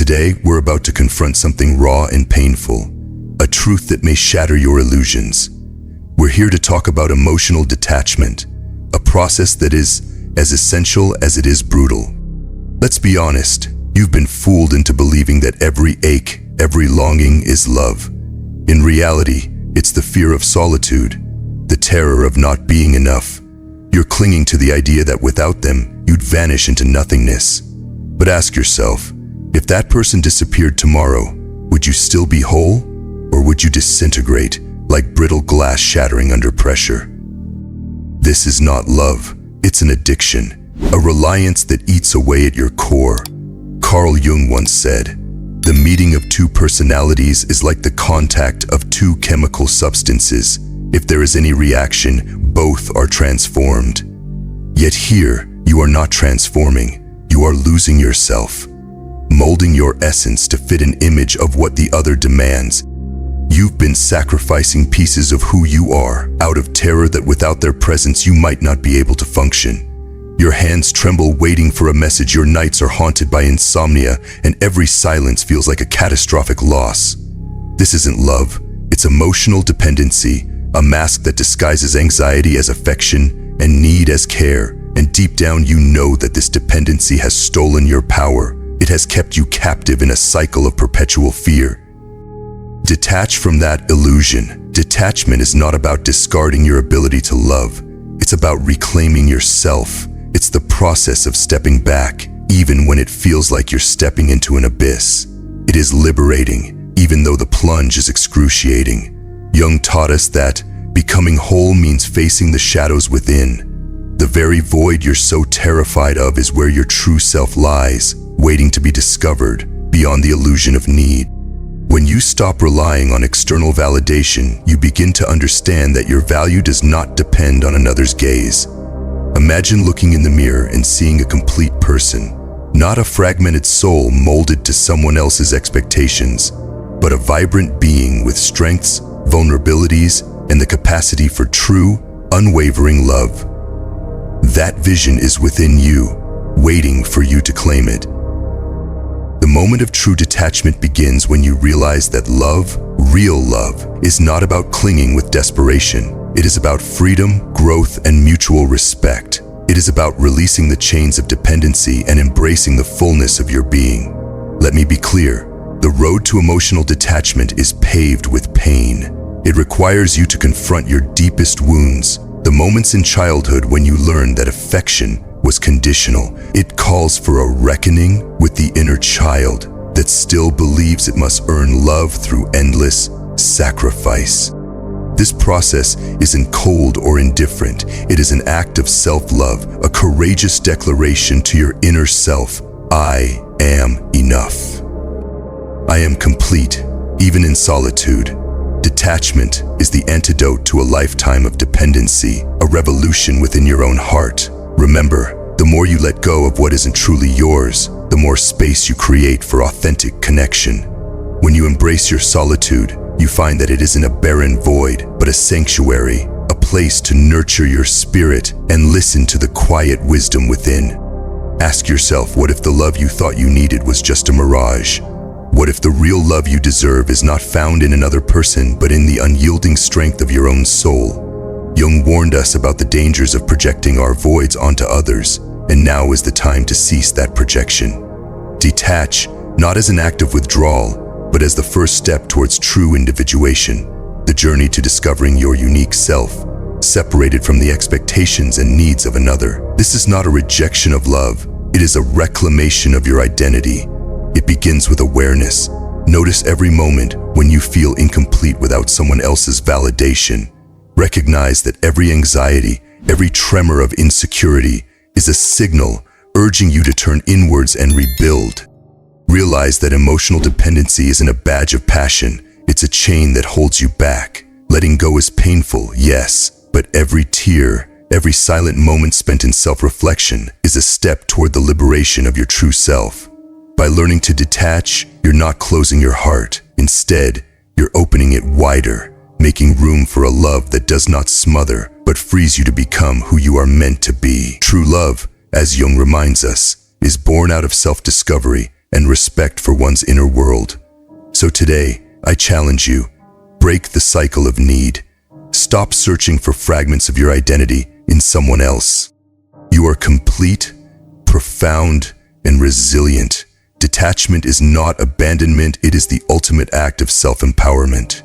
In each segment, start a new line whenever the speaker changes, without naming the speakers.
Today, we're about to confront something raw and painful, a truth that may shatter your illusions. We're here to talk about emotional detachment, a process that is as essential as it is brutal. Let's be honest, you've been fooled into believing that every ache, every longing is love. In reality, it's the fear of solitude, the terror of not being enough. You're clinging to the idea that without them, you'd vanish into nothingness. But ask yourself, if that person disappeared tomorrow, would you still be whole? Or would you disintegrate like brittle glass shattering under pressure? This is not love, it's an addiction, a reliance that eats away at your core. Carl Jung once said, "The meeting of two personalities is like the contact of two chemical substances. If there is any reaction, both are transformed." Yet here, you are not transforming, you are losing yourself, molding your essence to fit an image of what the other demands. You've been sacrificing pieces of who you are out of terror that without their presence you might not be able to function. Your hands tremble waiting for a message, your nights are haunted by insomnia, and every silence feels like a catastrophic loss. This isn't love, it's emotional dependency, a mask that disguises anxiety as affection and need as care. And deep down you know that this dependency has stolen your power. It has kept you captive in a cycle of perpetual fear. Detach from that illusion. Detachment is not about discarding your ability to love. It's about reclaiming yourself. It's the process of stepping back, even when it feels like you're stepping into an abyss. It is liberating, even though the plunge is excruciating. Jung taught us that becoming whole means facing the shadows within. The very void you're so terrified of is where your true self lies, waiting to be discovered, beyond the illusion of need. When you stop relying on external validation, you begin to understand that your value does not depend on another's gaze. Imagine looking in the mirror and seeing a complete person, not a fragmented soul molded to someone else's expectations, but a vibrant being with strengths, vulnerabilities, and the capacity for true, unwavering love. That vision is within you, waiting for you to claim it. The moment of true detachment begins when you realize that love, real love, is not about clinging with desperation. It is about freedom, growth, and mutual respect. It is about releasing the chains of dependency and embracing the fullness of your being. Let me be clear, the road to emotional detachment is paved with pain. It requires you to confront your deepest wounds, the moments in childhood when you learned that affection was conditional. It calls for a reckoning with the inner child that still believes it must earn love through endless sacrifice. This process isn't cold or indifferent. It is an act of self-love, a courageous declaration to your inner self. I am enough. I am complete, even in solitude. Detachment is the antidote to a lifetime of dependency, a revolution within your own heart. Remember, the more you let go of what isn't truly yours, the more space you create for authentic connection. When you embrace your solitude, you find that it isn't a barren void, but a sanctuary, a place to nurture your spirit and listen to the quiet wisdom within. Ask yourself, what if the love you thought you needed was just a mirage? What if the real love you deserve is not found in another person, but in the unyielding strength of your own soul? Jung warned us about the dangers of projecting our voids onto others, and now is the time to cease that projection. Detach, not as an act of withdrawal, but as the first step towards true individuation, the journey to discovering your unique self, separated from the expectations and needs of another. This is not a rejection of love, it is a reclamation of your identity. It begins with awareness. Notice every moment when you feel incomplete without someone else's validation. Recognize that every anxiety, every tremor of insecurity is a signal urging you to turn inwards and rebuild. Realize that emotional dependency isn't a badge of passion, it's a chain that holds you back. Letting go is painful, yes, but every tear, every silent moment spent in self-reflection is a step toward the liberation of your true self. By learning to detach, you're not closing your heart. Instead, you're opening it wider, making room for a love that does not smother, but frees you to become who you are meant to be. True love, as Jung reminds us, is born out of self-discovery and respect for one's inner world. So today, I challenge you, break the cycle of need. Stop searching for fragments of your identity in someone else. You are complete, profound, and resilient. Detachment is not abandonment, it is the ultimate act of self-empowerment.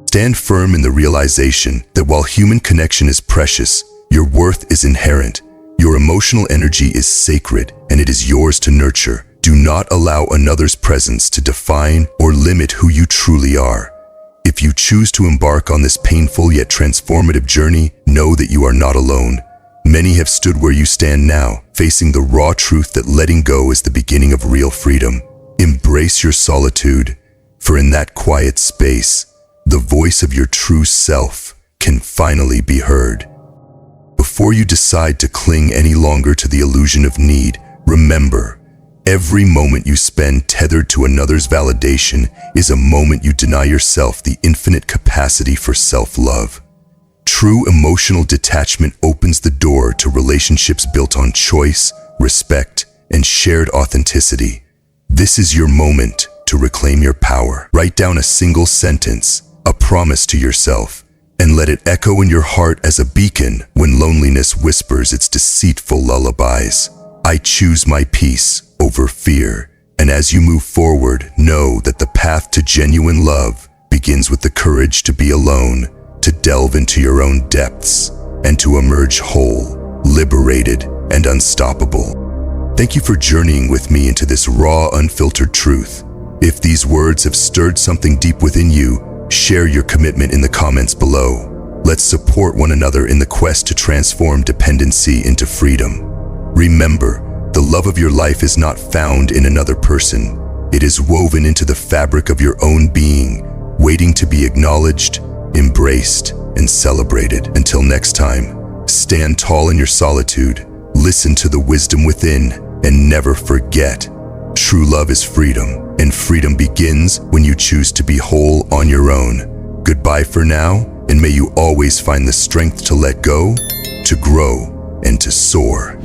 Stand firm in the realization that while human connection is precious, your worth is inherent. Your emotional energy is sacred, and it is yours to nurture. Do not allow another's presence to define or limit who you truly are. If you choose to embark on this painful yet transformative journey, know that you are not alone. Many have stood where you stand now, facing the raw truth that letting go is the beginning of real freedom. Embrace your solitude, for in that quiet space, the voice of your true self can finally be heard. Before you decide to cling any longer to the illusion of need, remember, every moment you spend tethered to another's validation is a moment you deny yourself the infinite capacity for self-love. True emotional detachment opens the door to relationships built on choice, respect, and shared authenticity. This is your moment to reclaim your power. Write down a single sentence, a promise to yourself, and let it echo in your heart as a beacon when loneliness whispers its deceitful lullabies. I choose my peace over fear. And as you move forward, know that the path to genuine love begins with the courage to be alone, to delve into your own depths, and to emerge whole, liberated, and unstoppable. Thank you for journeying with me into this raw, unfiltered truth. If these words have stirred something deep within you, share your commitment in the comments below. Let's support one another in the quest to transform dependency into freedom. Remember, the love of your life is not found in another person. It is woven into the fabric of your own being, waiting to be acknowledged, embraced, and celebrated. Until next time, stand tall in your solitude, listen to the wisdom within, and never forget, true love is freedom, and freedom begins when you choose to be whole on your own. Goodbye for now, and may you always find the strength to let go, to grow, and to soar.